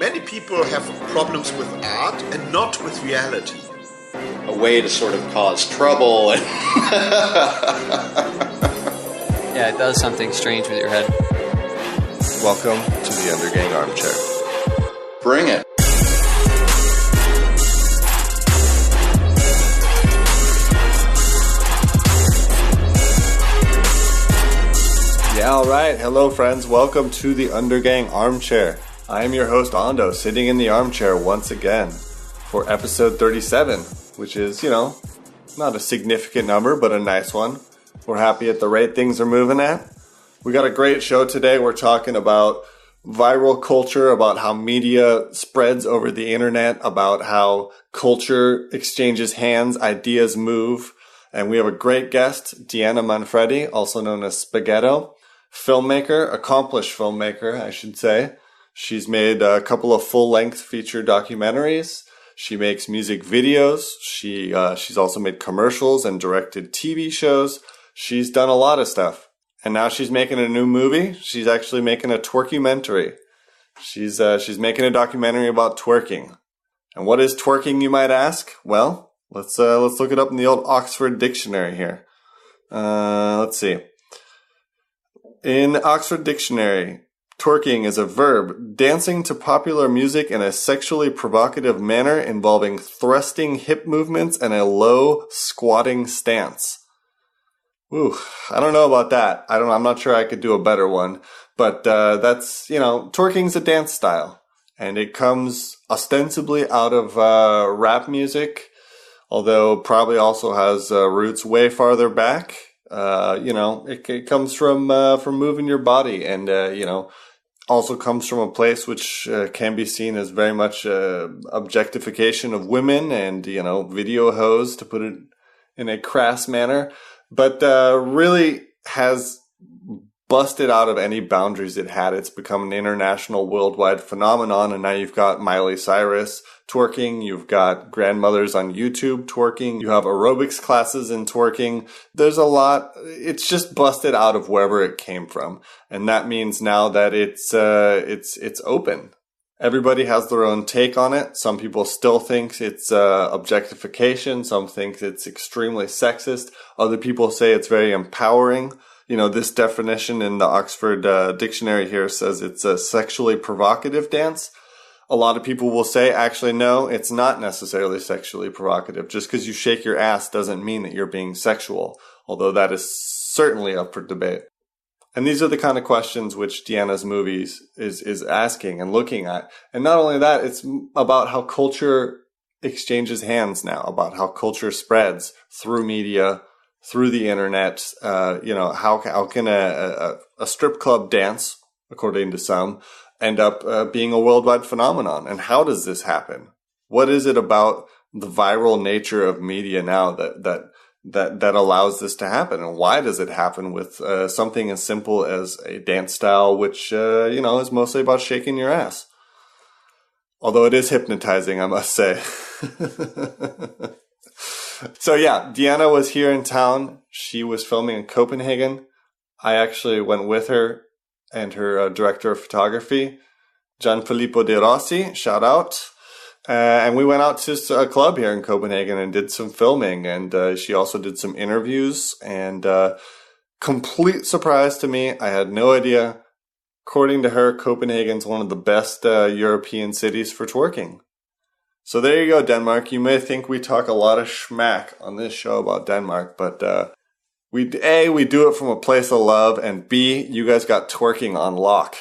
Many people have problems with art and not with reality. A way to sort of cause trouble. Yeah, it does something strange with your head. Welcome to the Undergang Armchair. Bring it. Yeah, all right. Hello, friends. Welcome to the Undergang Armchair. I am your host, Ando, sitting in the armchair once again for episode 37, which is, not a significant number, but a nice one. We're happy at the rate things are moving at. We got a great show today. We're talking about viral culture, about how media spreads over the internet, about how culture exchanges hands, ideas move. And we have a great guest, Diana Manfredi, also known as Spaghetto, filmmaker, accomplished filmmaker, I should say. She's made a couple of full-length feature documentaries. She makes music videos. She's also made commercials and directed TV shows. She's done a lot of stuff. And now she's making a new movie. She's actually making a Twerkumentary. She's making a documentary about twerking. And what is twerking, you might ask? Well, let's look it up in the old Oxford Dictionary here. Let's see. In Oxford Dictionary, twerking is a verb, dancing to popular music in a sexually provocative manner involving thrusting hip movements and a low squatting stance. Ooh, I don't know about that. I'm not sure I could do a better one, but that's, twerking's a dance style, and it comes ostensibly out of rap music, although probably also has roots way farther back. It comes from moving your body, and also comes from a place which can be seen as very much objectification of women and, video hoes, to put it in a crass manner, but really has busted out of any boundaries it had. It's become an international, worldwide phenomenon, and now you've got Miley Cyrus twerking, you've got grandmothers on YouTube twerking, you have aerobics classes in twerking. There's a lot. It's just busted out of wherever it came from, and that means now that it's open. Everybody has their own take on it. Some people still think it's objectification. Some think it's extremely sexist. Other people say it's very empowering. This definition in the Oxford Dictionary here says it's a sexually provocative dance. A lot of people will say, actually, no, it's not necessarily sexually provocative. Just because you shake your ass doesn't mean that you're being sexual, although that is certainly up for debate. And these are the kind of questions which Diana's movies is asking and looking at. And not only that, it's about how culture exchanges hands now, about how culture spreads through media, through the internet. How can a strip club dance, according to some, end up being a worldwide phenomenon? And how does this happen? What is it about the viral nature of media now that allows this to happen? And why does it happen with something as simple as a dance style, which is mostly about shaking your ass? Although it is hypnotizing, I must say. So yeah, Diana was here in town. She was filming in Copenhagen. I actually went with her and her director of photography, Gianfilippo De Rossi, shout out. And we went out to a club here in Copenhagen and did some filming. And she also did some interviews. And complete surprise to me, I had no idea. According to her, Copenhagen's one of the best European cities for twerking. So there you go, Denmark. You may think we talk a lot of schmack on this show about Denmark, but we do it from a place of love, and B, you guys got twerking on lock.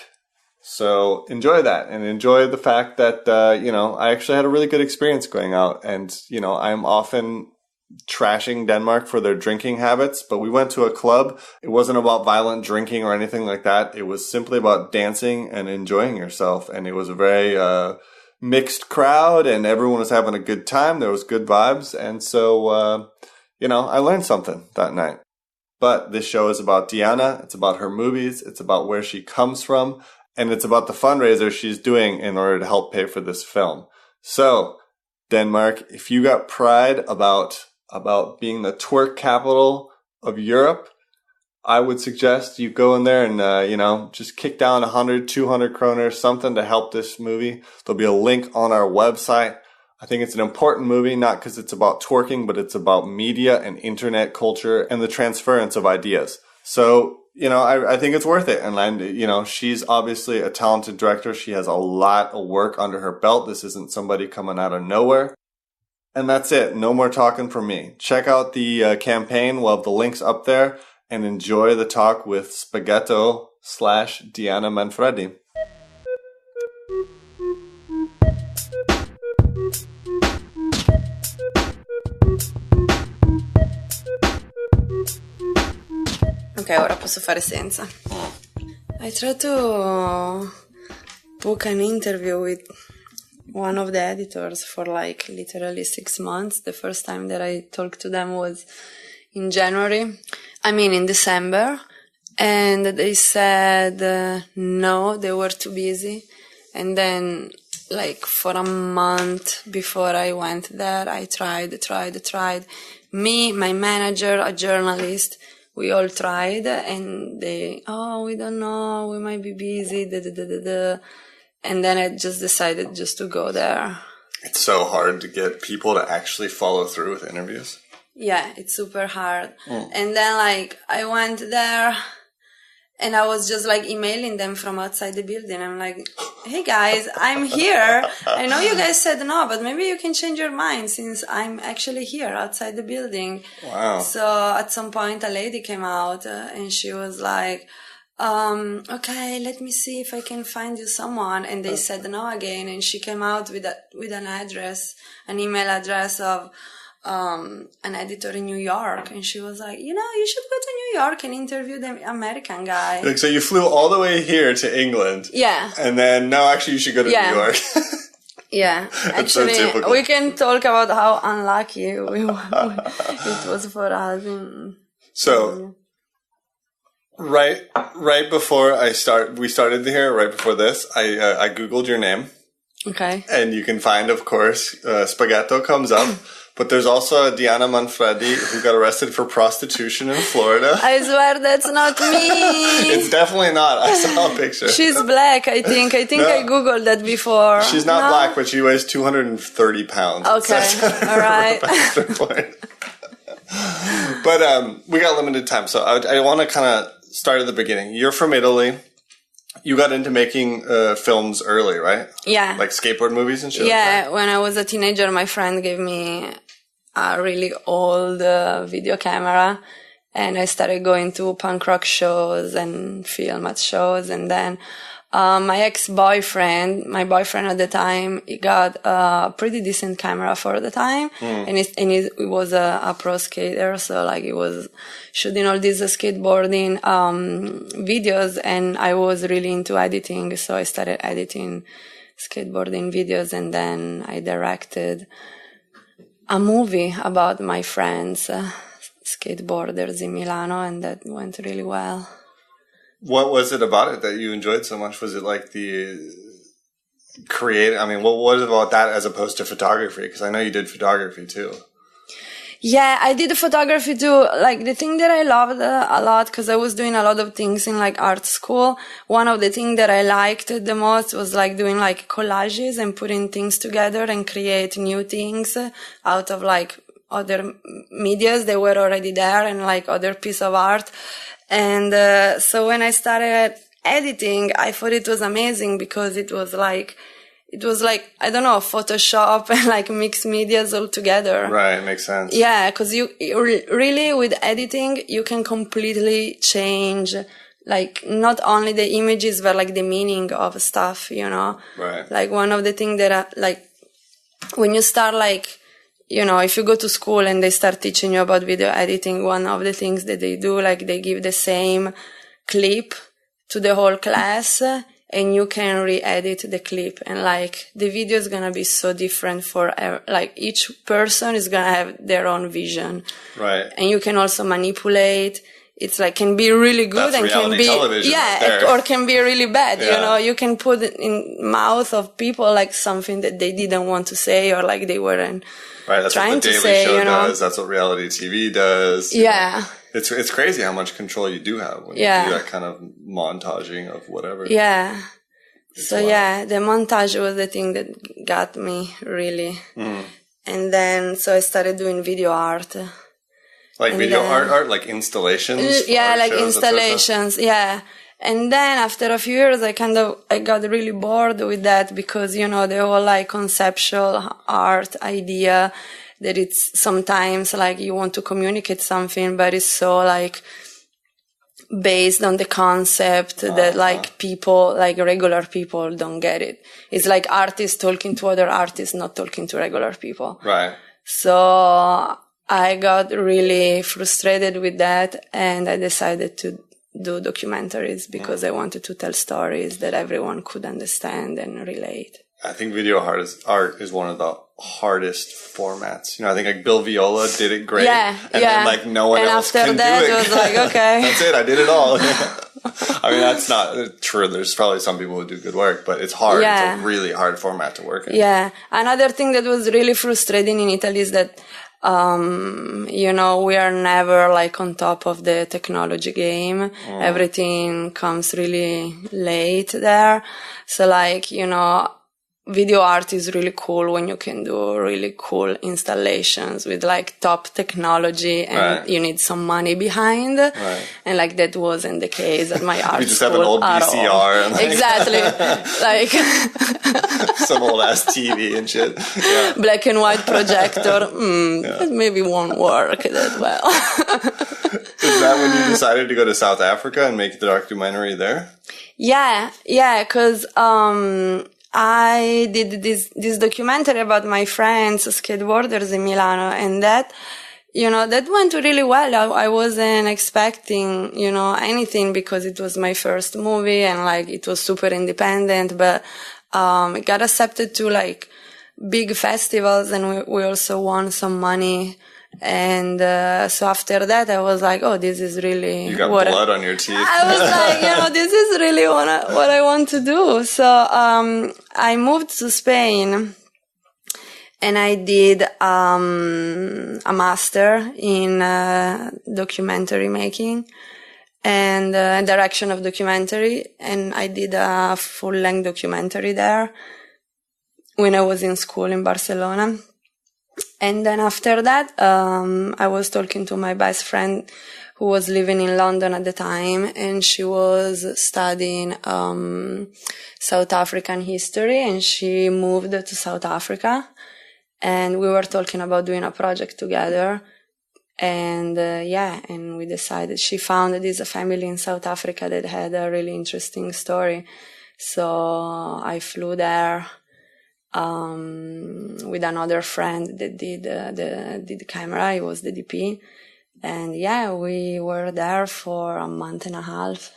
So enjoy that, and enjoy the fact that, I actually had a really good experience going out, and, I'm often trashing Denmark for their drinking habits, but we went to a club. It wasn't about violent drinking or anything like that. It was simply about dancing and enjoying yourself, and it was a very mixed crowd, and everyone was having a good time. There was good vibes, and so, I learned something that night. But this show is about Diana. It's about her movies. It's about where she comes from. And it's about the fundraiser she's doing in order to help pay for this film. So, Denmark, if you got pride about being the twerk capital of Europe, I would suggest you go in there and, just kick down 100, 200 kroner, something to help this movie. There'll be a link on our website. I think it's an important movie, not because it's about twerking, but it's about media and internet culture and the transference of ideas. So, I think it's worth it. And, she's obviously a talented director. She has a lot of work under her belt. This isn't somebody coming out of nowhere. And that's it. No more talking from me. Check out the campaign. We'll have the links up there. And enjoy the talk with Spaghetto / Diana Manfredi. Ok, ora posso fare senza. I tried to book an interview with one of the editors for literally 6 months. The first time that I talked to them was in December. And they said no, they were too busy. And then for a month before I went there, I tried. Me, my manager, a journalist, we all tried, and we don't know, we might be busy, And then I just decided just to go there. It's so hard to get people to actually follow through with interviews. Yeah, it's super hard. And then I went there and I was just emailing them from outside the building. I'm like, hey guys, I'm here. I know you guys said no, but maybe you can change your mind since I'm actually here outside the building. Wow. So at some point a lady came out and she was like, okay, let me see if I can find you someone. And they said no again. And she came out with an address, an email address of an editor in New York, and she was like, you should go to New York and interview the American guy. So you flew all the way here to England. Yeah. And then, no, actually you should go to New York. Yeah. Actually, so we can talk about how unlucky it was for us. So, right before we started here, right before this, I Googled your name. Okay. And you can find, of course, Spaghetto comes up. But there's also a Diana Manfredi who got arrested for prostitution in Florida. I swear that's not me. It's definitely not. I saw a picture. She's black, I think. I Googled that before. She's not black, but she weighs 230 pounds. Okay. All right. But we got limited time, so I want to kind of start at the beginning. You're from Italy. You got into making films early, right? Yeah. Like skateboard movies and shit? Yeah, when I was a teenager, my friend gave me a really old video camera, and I started going to punk rock shows and film at shows. And then my boyfriend at the time, he got a pretty decent camera for the time, and he was a pro skater, so he was shooting all these skateboarding videos, and I was really into editing, so I started editing skateboarding videos, and then I directed a movie about my friends, skateboarders in Milano, and that went really well. What was it about it that you enjoyed so much? Was it the creative? I mean, what was it about that as opposed to photography? Because I know you did photography too. Yeah, I did photography too. The thing that I loved a lot, because I was doing a lot of things in art school. One of the things that I liked the most was doing collages and putting things together and create new things out of other medias that were already there and other piece of art. And so when I started editing, I thought it was amazing because it was I don't know, Photoshop and mixed medias all together. Right, makes sense. Yeah, because you really with editing you can completely change not only the images but the meaning of stuff, Right. One of the things that when you start if you go to school and they start teaching you about video editing, one of the things that they do, they give the same clip to the whole class, and you can re-edit the clip. And the video is gonna be so different for each person is gonna have their own vision. Right. And you can also manipulate. It's can be really good. That's and can be television right or can be really bad. Yeah. You can put in mouth of people something that they didn't want to say, or they weren't. Right, that's trying what the to Daily say, Show does. That's what reality TV does. Yeah. It's crazy how much control you do have when you do that kind of montaging of whatever. Yeah. It's so wild. yeah, the montage was the thing that got me really. And then, so I started doing video art. Like And video then- art, like installations? Yeah, art like shows, that sort of stuff? installations, yeah. And then after a few years, I got really bored with that because, you know, the whole like conceptual art idea that it's sometimes like you want to communicate something, but it's so like based on the concept that like people, like regular people don't get it. It's like artists talking to other artists, not talking to regular people. Right. So I got really frustrated with that, and I decided to do documentaries because I wanted to tell stories that everyone could understand and relate. I think video art is one of the hardest formats. You know, I think like Bill Viola did it great. Yeah, and then like no one else after can that, do it. it was like, okay. That's it. I did it all. I mean, that's not true. There's probably some people who do good work, but it's hard. Yeah. It's a really hard format to work in. Yeah. Another thing that was really frustrating in Italy is that, you know, we are never like on top of the technology game. Everything comes really late there. So like, you know, video art is really cool when you can do really cool installations with like top technology and you need some money behind. Right. And like that wasn't the case at my art You just school have an old at VCR all. and like Exactly. Like some old ass TV and shit. Yeah. black and white projector. That maybe won't work that well. Is that when you decided to go to South Africa and make the documentary there? Yeah, cause, I did this documentary about my friends, skateboarders in Milano, and that, you know, that went really well. I wasn't expecting, you know, anything because it was my first movie and like it was super independent, but, it got accepted to like big festivals and we also won some money. And so after that, I was like, "Oh, this is really You got blood on your teeth." I was like, you know, this is really what I want to do. So I moved to Spain, and I did a master in documentary making and direction of documentary, and I did a full-length documentary there when I was in school in Barcelona. And then after that, I was talking to my best friend who was living in London at the time, and she was studying South African history, and she moved to South Africa. And we were talking about doing a project together. And and we decided, she found this family in South Africa that had a really interesting story. So I flew there with another friend that did the camera. He was the DP. And we were there for a month and a half.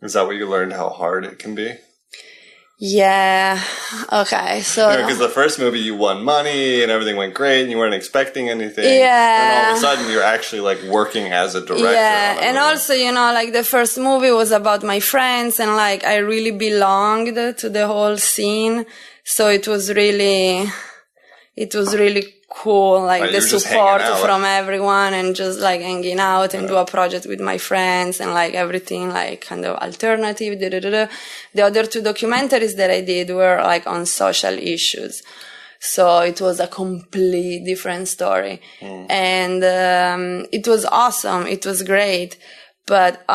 Is that what you learned, how hard it can be? Yeah. Okay. So. Because the first movie you won money and everything went great and you weren't expecting anything. Yeah. And all of a sudden you're actually like working as a director. Yeah. And also, you know, like the first movie was about my friends and like I really belonged to the whole scene. So it was really cool, like the support from everyone and just like hanging out and do a project with my friends and like everything like kind of alternative. The other two documentaries that I did were like on social issues. So it was a complete different story. And it was awesome. It was great. But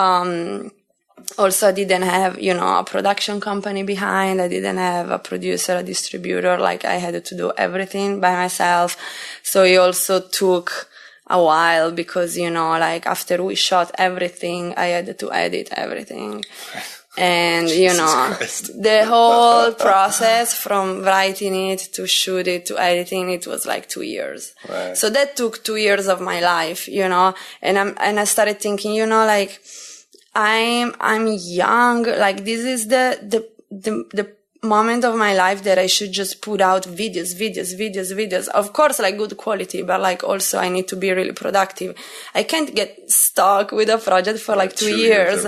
also, I didn't have, you know, a production company behind. I didn't have a producer, a distributor. Like, I had to do everything by myself. So it also took a while because, you know, like, after we shot everything, I had to edit everything. And, you know, the whole process from writing it to shoot it to editing, it was like 2 years. Right. So that took 2 years of my life, you know, and I started thinking, you know, like, I'm young, like this is the moment of my life that I should just put out videos. Of course, like good quality, but like also I need to be really productive. I can't get stuck with a project for like 2 years.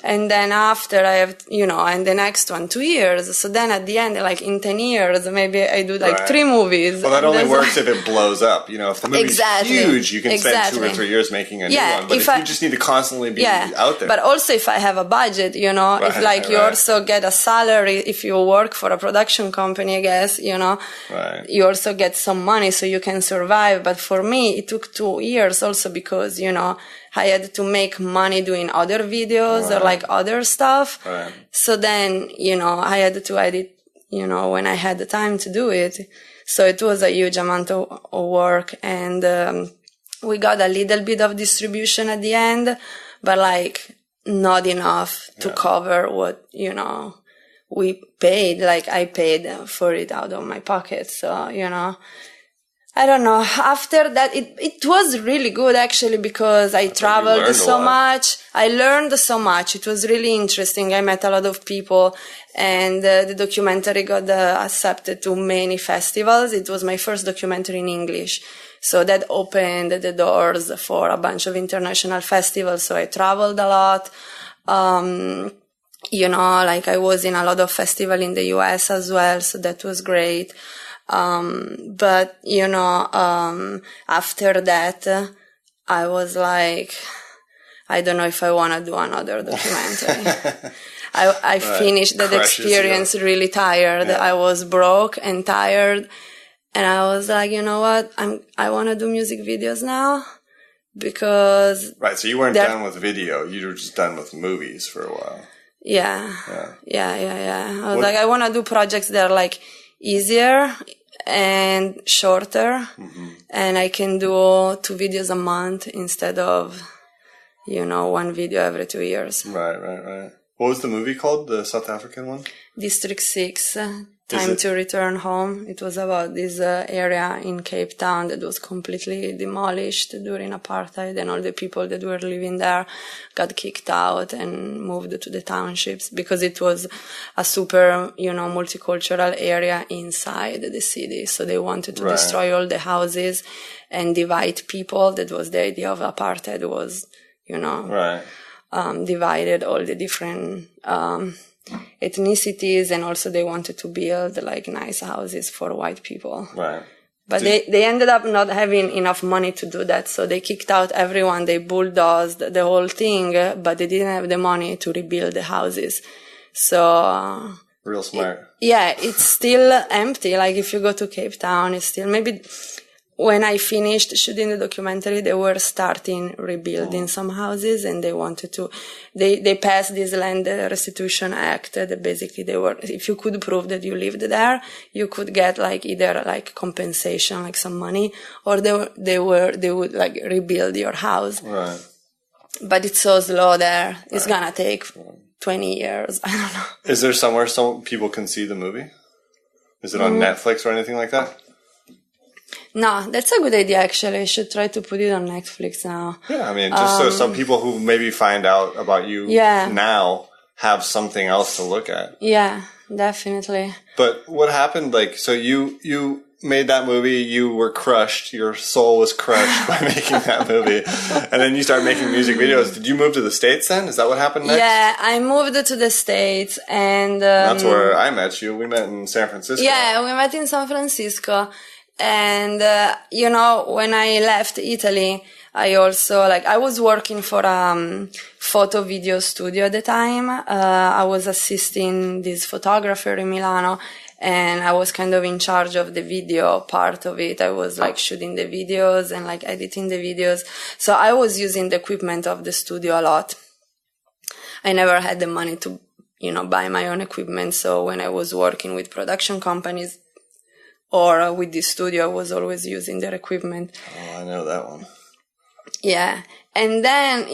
And then after I have, and the next one, 2 years. So then at the end, like in 10 years, maybe I do like 3 movies. Well, that only works if it blows up. If the movie's huge, you can spend 2 or 3 years making a new one. But if you just need to constantly be out there. But also if I have a budget, if like you also get a salary, if you work for a production company, I guess, you also get some money so you can survive. But for me, it took 2 years also because, I had to make money doing other videos or like other stuff. Right. So then, I had to edit, when I had the time to do it. So it was a huge amount of work, and we got a little bit of distribution at the end, but like not enough to cover what, we paid. Like I paid for it out of my pocket. So, I don't know. After that, it was really good actually because I traveled so much. I learned so much. It was really interesting. I met a lot of people, and the documentary got accepted to many festivals. It was my first documentary in English. So that opened the doors for a bunch of international festivals. So I traveled a lot. Like I was in a lot of festivals in the US as well. So that was great. But after that, I was like, I don't know if I want to do another documentary. I finished that experience really tired. Yeah. I was broke and tired. And I was like, you know what? I want to do music videos now because. Right. So you weren't done with video. You were just done with movies for a while. Yeah. I was like, I want to do projects that are like easier and shorter, and I can do 2 videos a month instead of, 1 video every 2 years. Right. What was the movie called? The South African one? District 6, Time to Return Home. It was about this area in Cape Town that was completely demolished during apartheid, and all the people that were living there got kicked out and moved to the townships because it was a super, multicultural area inside the city. So they wanted to destroy all the houses and divide people. That was the idea of apartheid, was, divided all the different ethnicities, and also they wanted to build like nice houses for white people. Right. But they ended up not having enough money to do that, so they kicked out everyone. They bulldozed the whole thing, but they didn't have the money to rebuild the houses. So real smart. It's still empty. Like if you go to Cape Town, it's still maybe. When I finished shooting the documentary, they were starting rebuilding some houses, and they wanted to, they passed this Land Restitution Act that basically if you could prove that you lived there, you could get like either like compensation, like some money, or they would like rebuild your house. Right. But it's so slow there. It's gonna take 20 years. I don't know. Is there somewhere some people can see the movie? Is it on Netflix or anything like that? No, that's a good idea, actually. I should try to put it on Netflix now. Yeah, I mean, just so some people who maybe find out about you now have something else to look at. Yeah, definitely. But what happened, like, so you made that movie, you were crushed, your soul was crushed by making that movie, and then you started making music videos. Did you move to the States then? Is that what happened next? Yeah, I moved to the States, and that's where I met you. We met in San Francisco. Yeah, we met in San Francisco. And, when I left Italy, I also, I was working for a photo video studio at the time. I was assisting this photographer in Milano, and I was kind of in charge of the video part of it. I was shooting the videos and editing the videos. So I was using the equipment of the studio a lot. I never had the money to, buy my own equipment. So when I was working with production companies, or with the studio, I was always using their equipment. Oh, I know that one. Yeah. And then,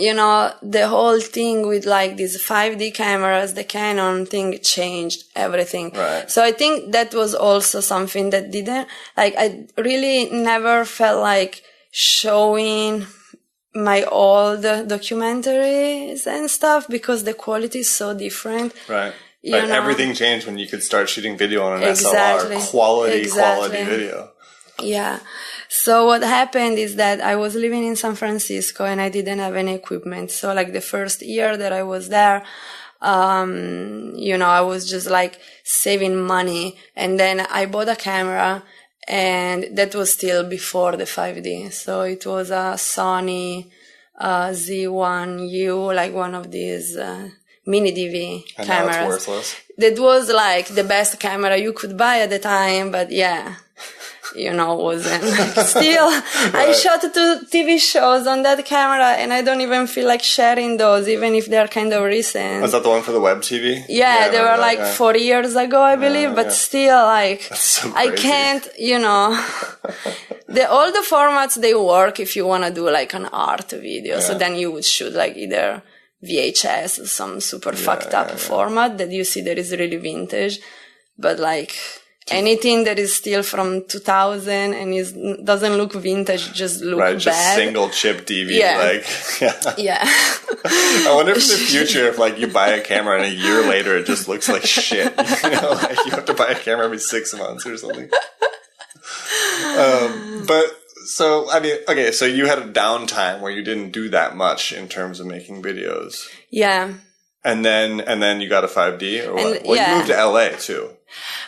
the whole thing with these 5D cameras, the Canon thing changed everything. Right. So I think that was also something that didn't, I really never felt like showing my old documentaries and stuff because the quality is so different. Right. Like everything changed when you could start shooting video on an SLR, quality video. Yeah. So what happened is that I was living in San Francisco and I didn't have any equipment. So like the first year that I was there, I was just like saving money, and then I bought a camera, and that was still before the 5D. So it was a Sony Z1U, like one of these mini DV and cameras. Now it's worthless. That was like the best camera you could buy at the time, but yeah. Wasn't. Still, right. I shot 2 TV shows on that camera, and I don't even feel like sharing those, even if they're kind of recent. Was that the one for the web TV? Yeah, they were like 4 years ago, I believe, but still, like, so I can't, all the formats, they work if you want to do like an art video. Yeah. So then you would shoot like either VHS or some super fucked up format that you see that is really vintage, but like, anything that is still from 2000 and doesn't look vintage, just look bad. Just single chip DV. Yeah. I wonder if in the future, if like you buy a camera and a year later it just looks like shit. Like you have to buy a camera every 6 months or something. So you had a downtime where you didn't do that much in terms of making videos. Yeah. And then you got a 5D or what? You moved to LA too.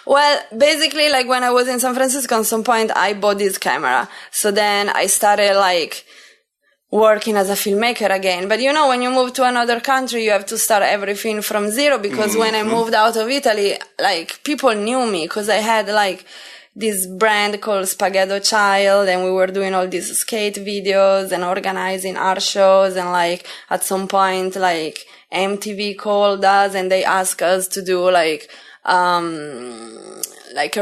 Well, basically, like when I was in San Francisco, at some point I bought this camera. So then I started like working as a filmmaker again. But when you move to another country, you have to start everything from zero, because when I moved out of Italy, like people knew me because I had like this brand called Spaghetto Child, and we were doing all these skate videos and organizing art shows, and like at some point like MTV called us and they asked us to do like a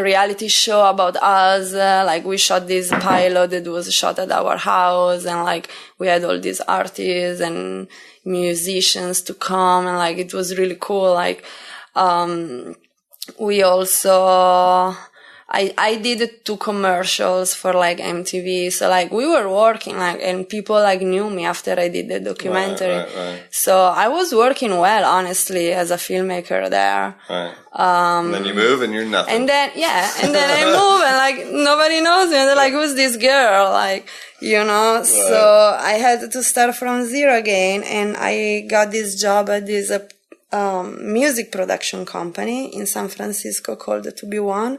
reality show about us. Like we shot this pilot that was shot at our house, and like we had all these artists and musicians to come, and like it was really cool. Like we also I did 2 commercials for like MTV. So like we were working like, and people like knew me after I did the documentary. Right. So I was working well, honestly, as a filmmaker there. Right. And then you move and you're nothing. And then I move and like nobody knows me. And they're like, who's this girl? Like, Right. So I had to start from zero again, and I got this job at this music production company in San Francisco called To Be One.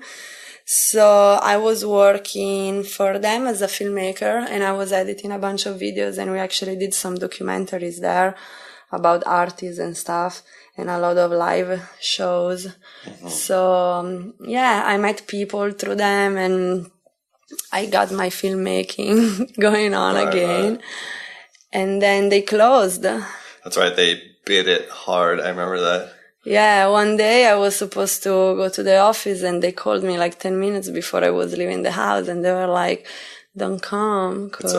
So I was working for them as a filmmaker, and I was editing a bunch of videos, and we actually did some documentaries there about artists and stuff, and a lot of live shows. Mm-hmm. So I met people through them, and I got my filmmaking going on again. Right. And then they closed. That's right, they bid it hard. I remember that. Yeah, one day I was supposed to go to the office, and they called me like 10 minutes before I was leaving the house, and they were like, don't come, 'cause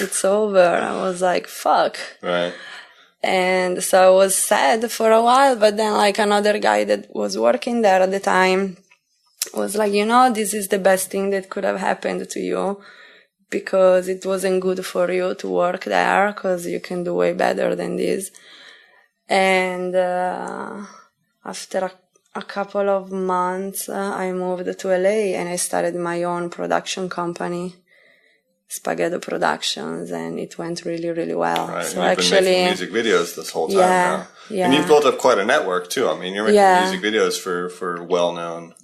it's over. I was like, fuck. Right. And so I was sad for a while, but then like another guy that was working there at the time was like, this is the best thing that could have happened to you, because it wasn't good for you to work there, because you can do way better than this. And after a couple of months, I moved to LA, and I started my own production company, Spaghetto Productions, and it went really, really well. Right. So and you've been making music videos this whole time now. Yeah. And you've built up quite a network too. I mean, you're making music videos for well-known,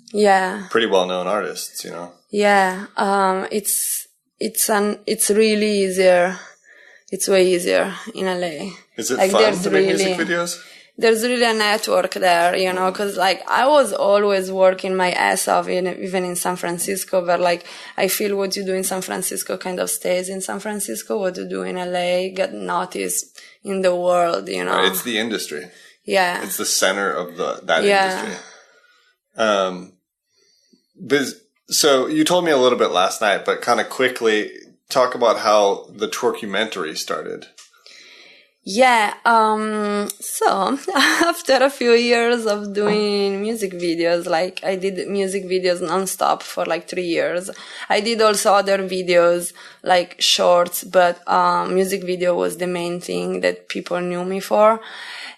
pretty well-known artists, Yeah. It's really easier. It's way easier in LA. Is it fun to make music videos? There's really a network there, because like I was always working my ass off, even in San Francisco, but like I feel what you do in San Francisco kind of stays in San Francisco. What you do in LA get noticed in the world, Right, it's the industry. Yeah. It's the center of that industry. So you told me a little bit last night, but kind of quickly talk about how the Twerkumentary started. Yeah, so after a few years of doing music videos, like I did music videos nonstop for like 3 years. I did also other videos like shorts, but music video was the main thing that people knew me for.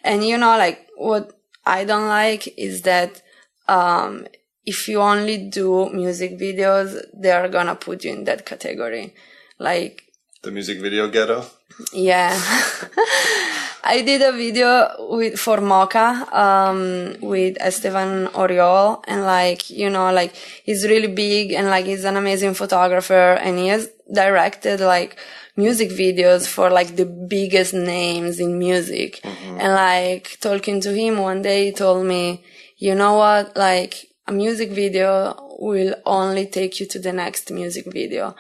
And like what I don't like is that if you only do music videos, they're gonna put you in that category. Like the music video ghetto? Yeah. I did a video for Mocha with Esteban Oriol, and like, you know, like he's really big and like he's an amazing photographer, and he has directed like music videos for like the biggest names in music. And like talking to him one day, he told me, you know what, like a music video will only take you to the next music video.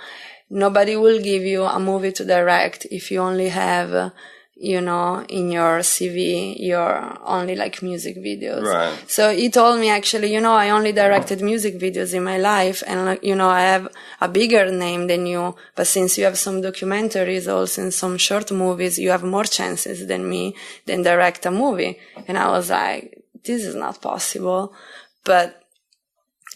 Nobody will give you a movie to direct if you only have, you know, in your CV, your only like music videos. Right. So he told me actually, you know, I only directed music videos in my life, and like, you know, I have a bigger name than you, but since you have some documentaries also and some short movies, you have more chances than me than direct a movie. And I was like, this is not possible. But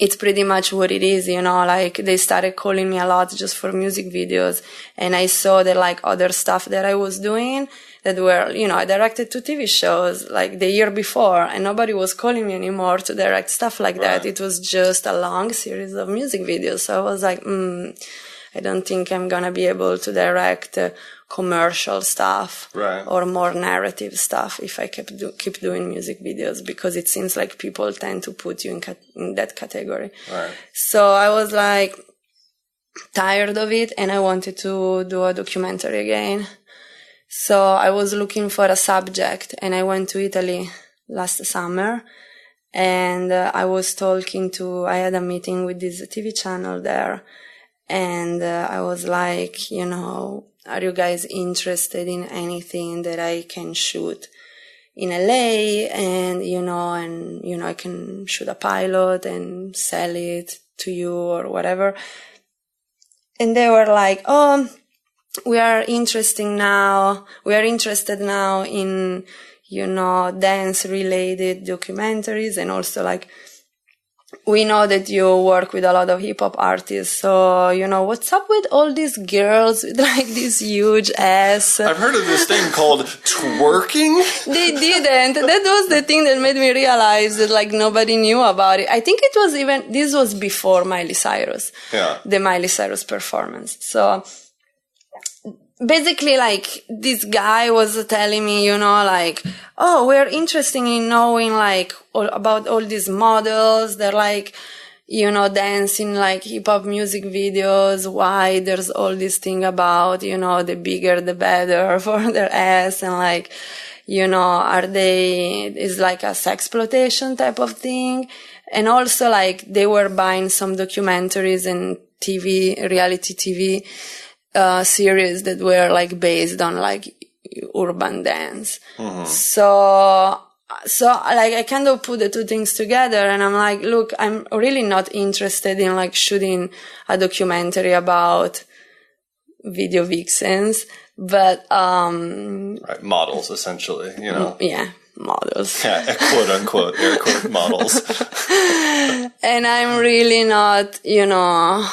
it's pretty much what it is, you know, like they started calling me a lot just for music videos, and I saw that like other stuff that I was doing that were, you know, I directed 2 TV shows like the year before, and nobody was calling me anymore to direct stuff like that. It was just a long series of music videos. So I was like, I don't think I'm gonna be able to direct commercial stuff or more narrative stuff if I keep doing music videos, because it seems like people tend to put you in that category. So I was like tired of it, and I wanted to do a documentary again. So I was looking for a subject, and I went to Italy last summer, and I had a meeting with this TV channel there, and I was like, you know, are you guys interested in anything that I can shoot in LA? And I can shoot a pilot and sell it to you or whatever. And they were like, oh, we are interested now in, you know, dance related documentaries, and also like, we know that you work with a lot of hip-hop artists, so, you know, what's up with all these girls with, like, this huge ass? I've heard of this thing called twerking. They didn't. That was the thing that made me realize that, like, nobody knew about it. I think this was before Miley Cyrus. Yeah. The Miley Cyrus performance. So basically, like, this guy was telling me, you know, like, oh, we're interested in knowing, like, about all these models. They're, like, you know, dancing, like, hip-hop music videos. Why there's all this thing about, you know, the bigger the better for their ass. And, like, you know, is like a sexploitation type of thing. And also, like, they were buying some documentaries and reality TV series that were like based on like urban dance. So like I kind of put the 2 things together, and I'm like, look, I'm really not interested in like shooting a documentary about video vixens, but models essentially, you know. Yeah, models. Yeah, quote unquote, air quote models. And I'm really not, you know,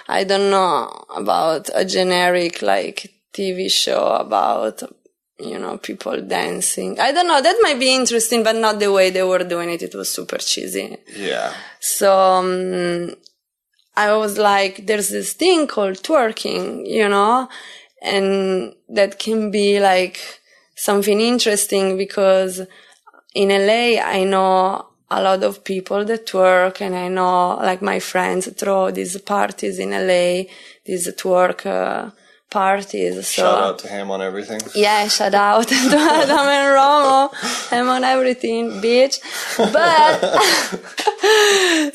I don't know about a generic like TV show about, you know, people dancing. I don't know. That might be interesting, but not the way they were doing it. It was super cheesy. Yeah. So I was like, there's this thing called twerking, you know, and that can be like something interesting, because in LA, I know a lot of people that twerk, and I know like my friends throw these parties in LA, these twerk parties. So, shout out to Ham on Everything. Yeah, shout out to Adam and Romo. Ham on Everything, bitch. But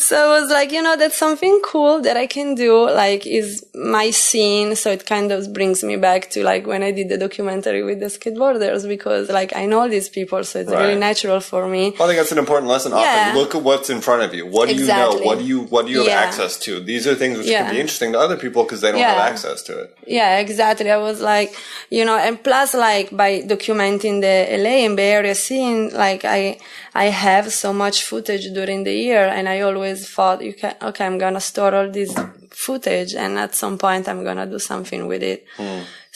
so I was like, you know, that's something cool that I can do, like, is my scene. So it kind of brings me back to like when I did the documentary with the skateboarders, because like I know these people, so it's really natural for me. Well, I think that's an important lesson. Often look at what's in front of you. What do you know? What do you have access to? These are things which can be interesting to other people because they don't have access to it. Yeah, exactly. I was like, you know, and plus like by documenting the LA and Bay Area scene, like I have so much footage during the year, and I always thought, I'm gonna store all this footage, and at some point I'm gonna do something with it.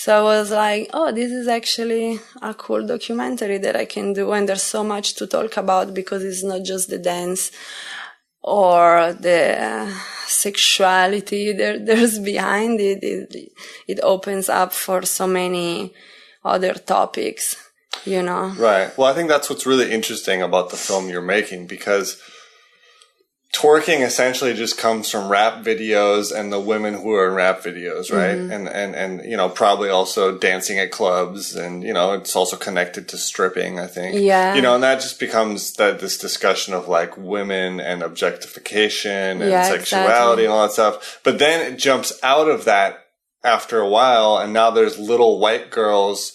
So I was like, oh, this is actually a cool documentary that I can do, and there's so much to talk about because it's not just the dance or the sexuality there's behind it. It opens up for so many other topics, you know. Right. Well, I think that's what's really interesting about the film you're making, because twerking essentially just comes from rap videos and the women who are in rap videos, right? And you know, probably also dancing at clubs, and you know, it's also connected to stripping, I think. Yeah. You know, and that just becomes this discussion of like women and objectification and sexuality and all that stuff. But then it jumps out of that after a while, and now there's little white girls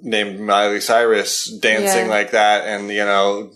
named Miley Cyrus dancing like that, and you know,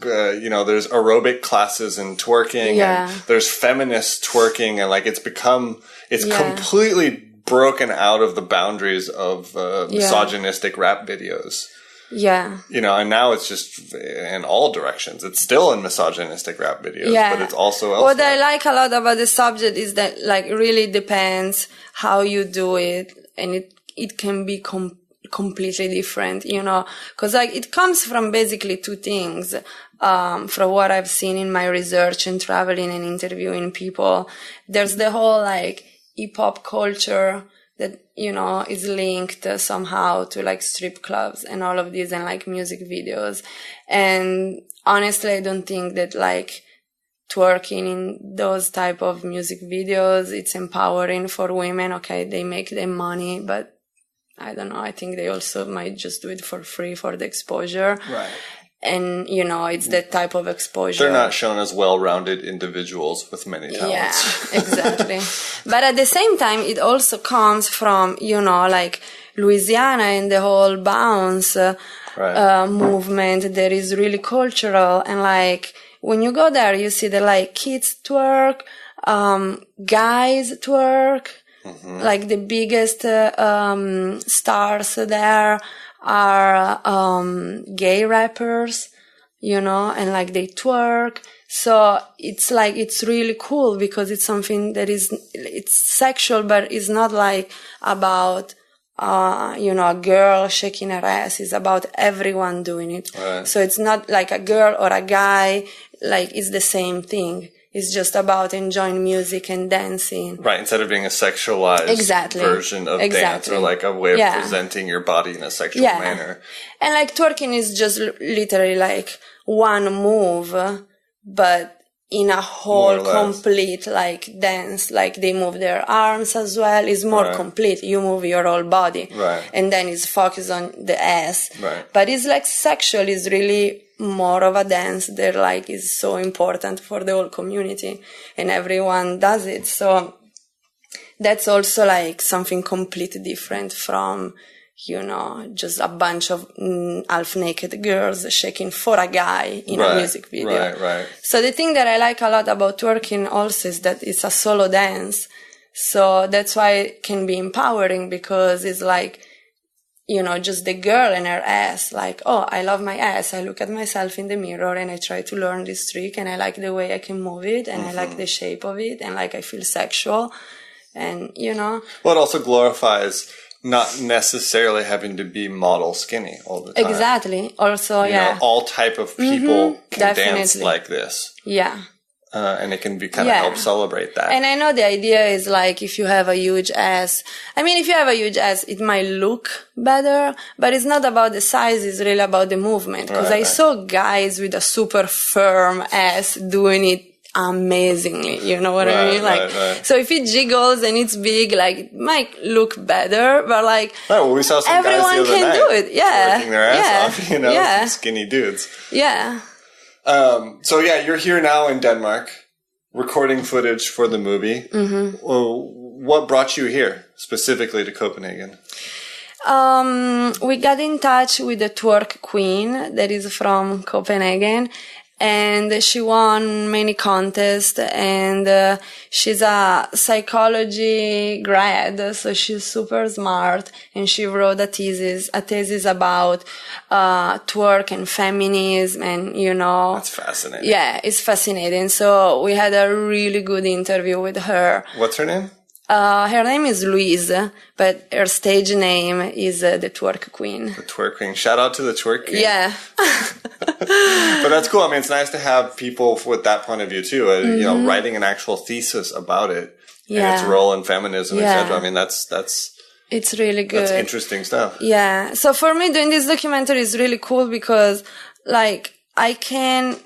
there's aerobic classes and twerking, and there's feminist twerking, and like it's completely broken out of the boundaries of misogynistic rap videos. Yeah. You know, and now it's just in all directions. It's still in misogynistic rap videos, but it's also elsewhere. What I like a lot about the subject is that like really depends how you do it, and it can be completely different, you know, because like it comes from basically two things. From what I've seen in my research and traveling and interviewing people, there's the whole like hip hop culture that, you know, is linked somehow to like strip clubs and all of these and like music videos. And honestly, I don't think that like twerking in those type of music videos, it's empowering for women. Okay, they make their money, but I don't know, I think they also might just do it for free for the exposure. Right. And, you know, it's that type of exposure. They're not shown as well-rounded individuals with many talents. Yeah, exactly. But at the same time, it also comes from, you know, like Louisiana and the whole bounce movement that is really cultural. And like, when you go there, you see that like kids twerk, guys twerk. Like the biggest stars there are gay rappers, you know, and like they twerk. So it's like, it's really cool because it's something that it's sexual, but it's not like about, you know, a girl shaking her ass. It's about everyone doing it. Right. So it's not like a girl or a guy, like it's the same thing. It's just about enjoying music and dancing. Right, instead of being a sexualized version of dance, or like a way of presenting your body in a sexual manner. And like twerking is just literally like one move, but in a whole complete like dance. Like they move their arms as well. It's more complete. You move your whole body. Right. And then it's focused on the ass. Right. But it's like sexual is really more of a dance that like is so important for the whole community, and everyone does it. So that's also like something completely different from, you know, just a bunch of half naked girls shaking for a guy in a music video. Right. So the thing that I like a lot about twerking also is that it's a solo dance. So that's why it can be empowering, because it's like, you know, just the girl and her ass, like, oh, I love my ass. I look at myself in the mirror and I try to learn this trick, and I like the way I can move it, and I like the shape of it, and like I feel sexual, and you know. Well, it also glorifies not necessarily having to be model skinny all the time. Exactly. Also, you know, all type of people can dance like this. Yeah. And it can be kind of help celebrate that. And I know the idea is like, if you have a huge ass, I mean, if you have a huge ass, it might look better, but it's not about the size, it's really about the movement. Because I saw guys with a super firm ass doing it amazingly, you know what I mean? Like, so if it jiggles and it's big, like, it might look better, but like, well, we saw some everyone guys the other can night do it. Yeah. Working their ass off, you know, some skinny dudes. Yeah. So yeah, you're here now in Denmark, recording footage for the movie. Well, what brought you here, specifically to Copenhagen? We got in touch with the twerk queen that is from Copenhagen, and she won many contests, and she's a psychology grad, so she's super smart, and she wrote a thesis about twerk and feminism, and you know, that's fascinating. Yeah, it's fascinating. So we had a really good interview with her. What's her name? Her name is Louise, but her stage name is the Twerk Queen. The Twerk Queen. Shout out to the Twerk Queen. Yeah. But that's cool. I mean, it's nice to have people with that point of view too. You know, writing an actual thesis about it and its role in feminism, etc. I mean, that's it's really good. That's interesting stuff. Yeah. So for me, doing this documentary is really cool because, like, I can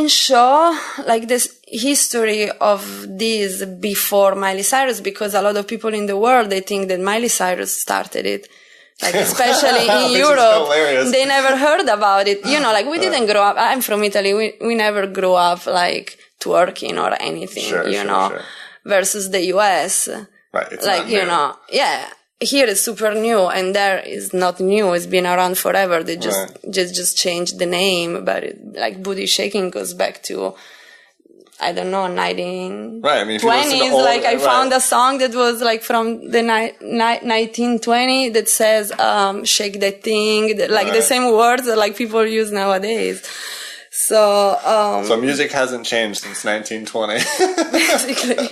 show like this history of this before Miley Cyrus, because a lot of people in the world, they think that Miley Cyrus started it. Like, especially in Europe, they never heard about it. You know, like, we didn't grow up. I'm from Italy. We never grew up like twerking or anything, versus the US. Right. It's like, you know, here it's super new, and there is not new. It's been around forever. They just changed the name, but like booty shaking goes back to, I don't know, 1920s. Right. I mean, if you listen to old, like I found a song that was like from the 1920 that says, shake that thing, like the same words that like people use nowadays. So music hasn't changed since 1920. Basically.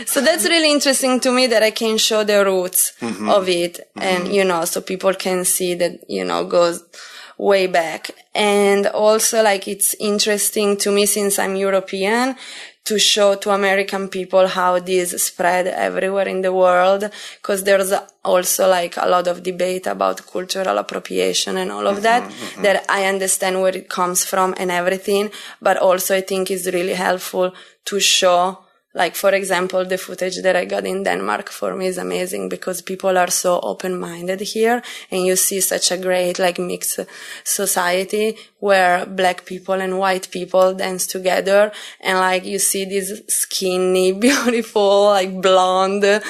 So that's really interesting to me, that I can show the roots of it. And, you know, so people can see that, you know, goes way back. And also, like, it's interesting to me, since I'm European, to show to American people how this spread everywhere in the world, because there's also like a lot of debate about cultural appropriation and all of that, that I understand where it comes from and everything, but also I think is really helpful to show, like, for example, the footage that I got in Denmark for me is amazing, because people are so open-minded here, and you see such a great, like, mixed society where black people and white people dance together, and, like, you see these skinny, beautiful, like, blonde,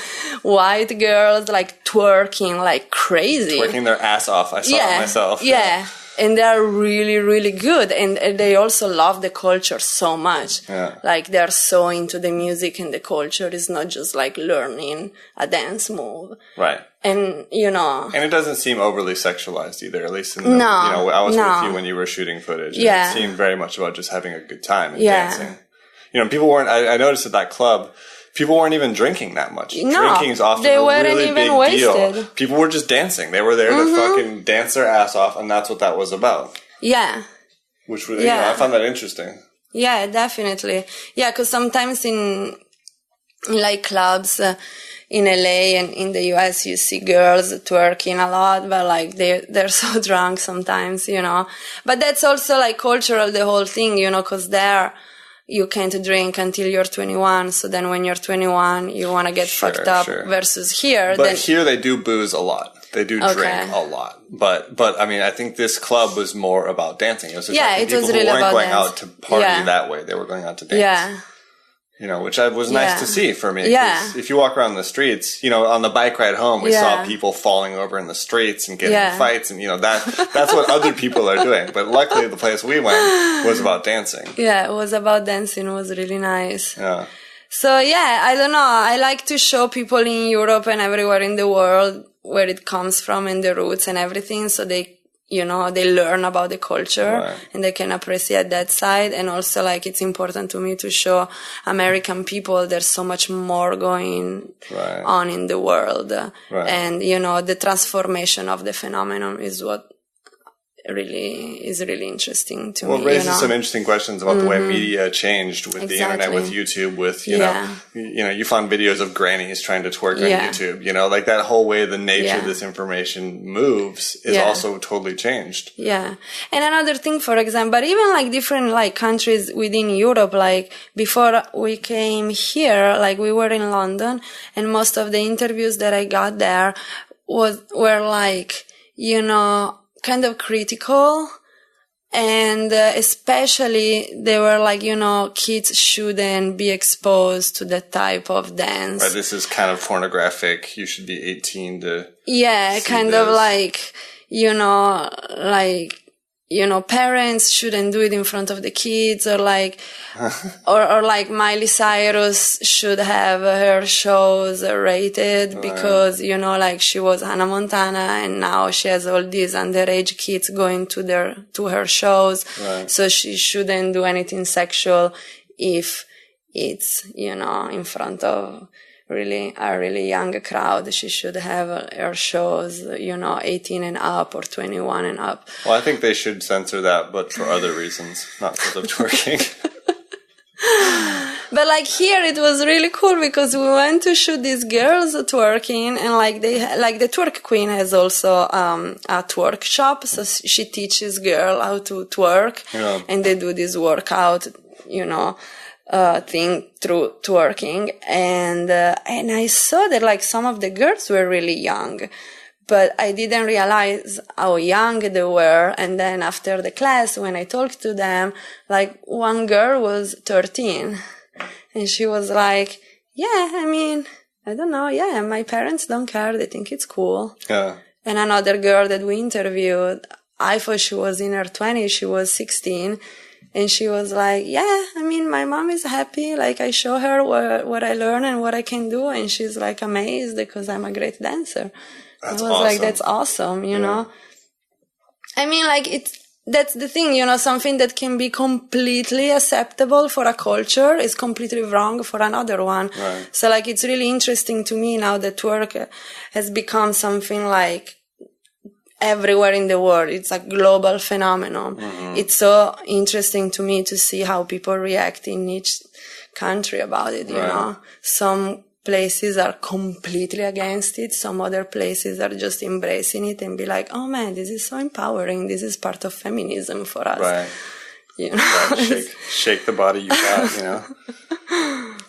white girls, like, twerking like crazy. Twerking their ass off. I saw it myself. Yeah. And they are really, really good. And they also love the culture so much. Yeah. Like, they're so into the music and the culture. It's not just like learning a dance move. Right. And, you know. And it doesn't seem overly sexualized either, at least in the, you know, I was with you when you were shooting footage. And it seemed very much about just having a good time and dancing. You know, people weren't, I noticed at that club, people weren't even drinking that much. No, drinking is often a really big deal. People were just dancing. They were there to fucking dance their ass off, and that's what that was about. Yeah. Which was, you know, I found that interesting. Yeah, definitely. Yeah, because sometimes in like clubs in LA and in the US, you see girls twerking a lot, but like they're so drunk sometimes, you know. But that's also like cultural, the whole thing, you know, because there you can't drink until you're 21. So then when you're 21, you want to get fucked up versus here. But here they do booze a lot. They do drink a lot. But I mean, I think this club was more about dancing. It was it people was who really weren't about going dance. out to party that way. They were going out to dance. Yeah. You know, which was nice to see for me. Yeah. If you walk around the streets, you know, on the bike ride home, we saw people falling over in the streets and getting in fights, and you know that's what other people are doing. But luckily, the place we went was about dancing. Yeah, it was about dancing. It was really nice. Yeah. So yeah, I don't know. I like to show people in Europe and everywhere in the world where it comes from and the roots and everything, so they, you know, they learn about the culture and they can appreciate that side. And also, like, it's important to me to show American people there's so much more going on in the world. And, you know, the transformation of the phenomenon is what is really interesting to me. Well, it raises some interesting questions about the way media changed with the internet, with YouTube, with, you know, you found videos of grannies trying to twerk on YouTube, you know, like that whole way the nature of this information moves is also totally changed. Yeah. And another thing, for example, but even like different like countries within Europe, like before we came here, like we were in London, and most of the interviews that I got there were like, you know, kind of critical, and especially they were like, you know, kids shouldn't be exposed to that type of dance. Right, this is kind of pornographic. You should be 18 to kind of like, you know, like, you know, parents shouldn't do it in front of the kids, or like, or like Miley Cyrus should have her shows rated because, you know, like she was Hannah Montana and now she has all these underage kids going to her shows. So she shouldn't do anything sexual if, it's, in front of a really young crowd. She should have her shows, 18 and up or 21 and up. Well, I think they should censor that, but for other reasons, not because of twerking. But like here, it was really cool because we went to shoot these girls twerking, and like the twerk queen has also a twerk shop, so she teaches girl how to twerk, and they do this workout, thing through twerking, and I saw that like some of the girls were really young, but I didn't realize how young they were. And then after the class, when I talked to them, like one girl was 13. And she was like, I don't know. My parents don't care. They think it's cool. Yeah. And another girl that we interviewed, I thought she was in her 20s. She was 16. And she was like, my mom is happy. Like, I show her what I learn and what I can do. And she's like amazed because I'm a great dancer. That's I was awesome. like, that's awesome, you know? That's the thing, something that can be completely acceptable for a culture is completely wrong for another one. Right. So like, it's really interesting to me now that twerk has become something like everywhere in the world. It's a global phenomenon. Mm-hmm. It's so interesting to me to see how people react in each country about it, you know. Some places are completely against it. Some other places are just embracing it and be like, oh man, this is so empowering. This is part of feminism for us. Right. Right. Shake the body you got,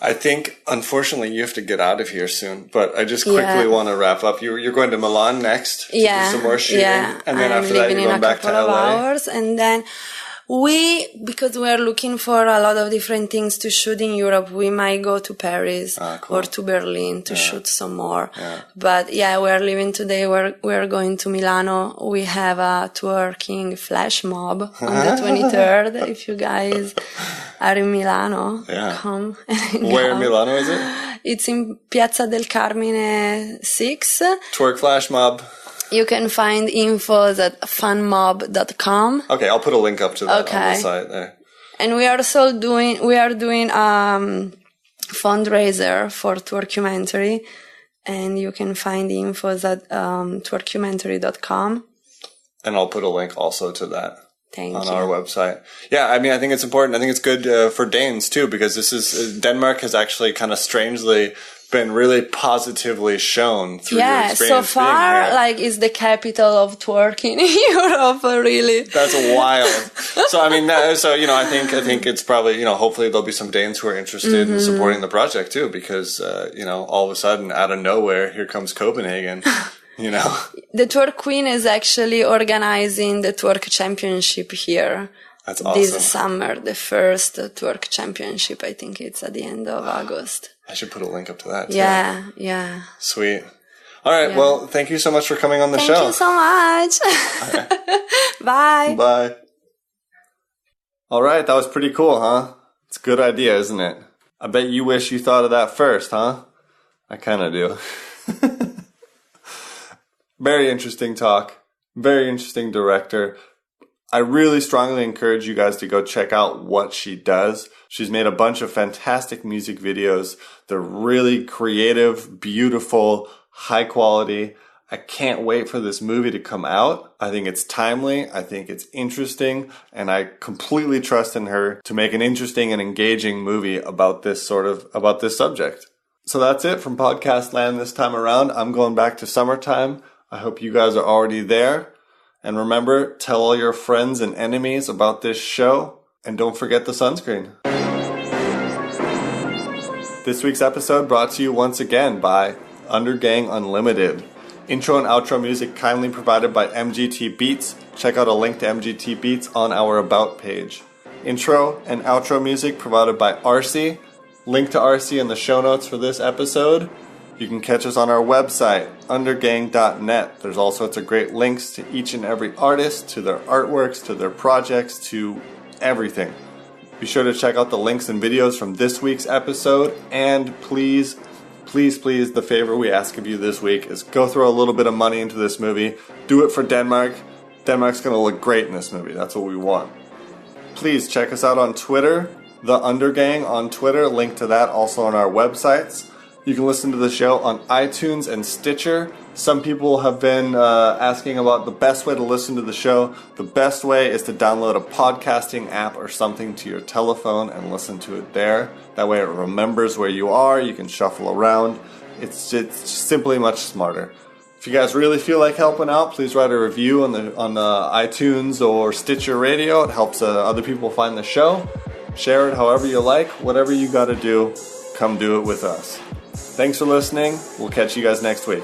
I think, unfortunately, you have to get out of here soon, but I just quickly want to wrap up. You're going to Milan next to do some more shooting, and then after that you're going back to LA. Hours, and then because we are looking for a lot of different things to shoot in Europe, we might go to Paris or to Berlin to shoot some more. Yeah. But we're leaving today. We're going to Milano. We have a twerking flash mob on the 23rd. If you guys are in Milano, come. Where in Milano is it? It's in Piazza del Carmine 6. Twerk flash mob. You can find infos at funmob.com. Okay, I'll put a link up to that on the site there. And we are doing fundraiser for Twerkumentary, and you can find the infos at twerkumentary.com. And I'll put a link also to that on our website. Yeah, I think it's important. I think it's good for Danes too, because Denmark has actually kind of strangely been really positively shown through your experience. So far, like, is the capital of twerking in Europe, really. That's wild. So, I think it's probably, hopefully there'll be some Danes who are interested in supporting the project too, because, all of a sudden, out of nowhere, here comes Copenhagen, The Twerk Queen is actually organizing the Twerk Championship here. That's awesome. This summer, the first Twerk Championship. I think it's at the end of August. I should put a link up to that too. Yeah. Sweet. All right. Well, thank you so much for coming on the show. Thank you so much. Bye. Bye. All right. That was pretty cool, huh? It's a good idea, isn't it? I bet you wish you thought of that first, huh? I kind of do. Very interesting talk. Very interesting director. I really strongly encourage you guys to go check out what she does. She's made a bunch of fantastic music videos. They're really creative, beautiful, high quality. I can't wait for this movie to come out. I think it's timely. I think it's interesting. And I completely trust in her to make an interesting and engaging movie about this subject. So that's it from Podcast Land this time around. I'm going back to summertime. I hope you guys are already there. And remember, tell all your friends and enemies about this show. And don't forget the sunscreen. This week's episode brought to you once again by Undergang Unlimited. Intro and outro music kindly provided by MGT Beats. Check out a link to MGT Beats on our About page. Intro and outro music provided by RC. Link to RC in the show notes for this episode. You can catch us on our website, undergang.net. There's all sorts of great links to each and every artist, to their artworks, to their projects, to everything. Be sure to check out the links and videos from this week's episode. And please, the favor we ask of you this week is go throw a little bit of money into this movie. Do it for Denmark. Denmark's going to look great in this movie. That's what we want. Please check us out on Twitter The Undergang on Twitter, link to that also on our websites. You can listen to the show on iTunes and Stitcher. Some people have been asking about the best way to listen to the show. The best way is to download a podcasting app or something to your telephone and listen to it there. That way it remembers where you are. You can shuffle around. It's simply much smarter. If you guys really feel like helping out, please write a review on iTunes or Stitcher Radio. It helps other people find the show. Share it however you like. Whatever you got to do, come do it with us. Thanks for listening. We'll catch you guys next week.